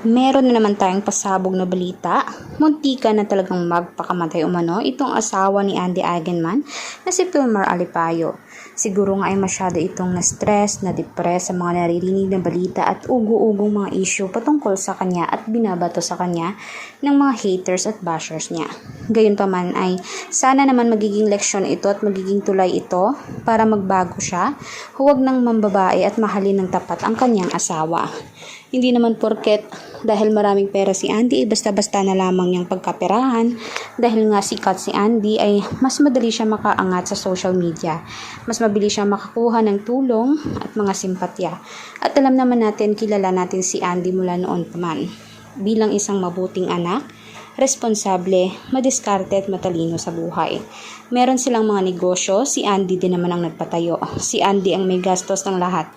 Meron na naman tayong pasabog na balita. Muntika na talagang magpakamatay umano itong asawa ni Andy Eigenman na si Filmar Alipayo. Siguro nga ay masyado itong na-stress, na-depress sa mga naririnig na balita at ugu-ugong mga issue patungkol sa kanya at binabato sa kanya ng mga haters at bashers niya. Gayunpaman ay sana naman magiging leksyon ito at magiging tulay ito para magbago siya. Huwag nang mambabae at mahalin ng tapat ang kanyang asawa. Hindi naman porket dahil maraming pera si Andy, basta-basta na lamang niyang pagkaperahan. Dahil nga sikat si Andy ay mas madali siya makaangat sa social media. Mas mabilis siya makakuha ng tulong at mga simpatya. At alam naman natin, kilala natin si Andy mula noon pa man. Bilang isang mabuting anak, responsable, madiskarte at matalino sa buhay. Meron silang mga negosyo, si Andy din naman ang nagpatayo. Si Andy ang may gastos ng lahat.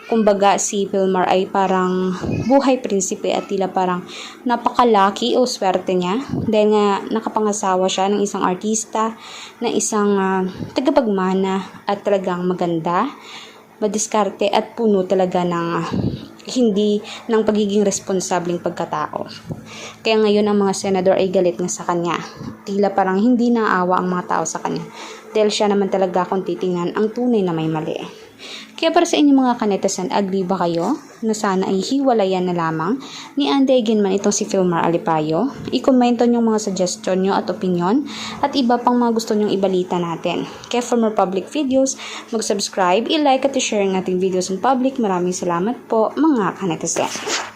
Kumbaga si Filmar ay parang buhay prinsipe at tila parang napakalaki o swerte niya dahil nga nakapangasawa siya ng isang artista, na isang tagapagmana at talagang maganda, madiskarte at puno talaga ng hindi ng pagiging responsableng pagkatao. Kaya ngayon ang mga senador ay galit nga sa kanya. Tila parang hindi naawa ang mga tao sa kanya dahil siya naman talaga kung titingnan ang tunay na may mali. Kaya para sa inyong mga kanetasan, agree ba kayo na sana ay hiwalayan na lamang ni Andy Eigenman itong si Filmar Alipayo? I-komento nyo mga suggestion nyo at opinion at iba pang mga gusto nyong ibalita natin. Kaya for more public videos, mag-subscribe, i-like at i-share ang ating videos in public. Maraming salamat po mga kanetasan.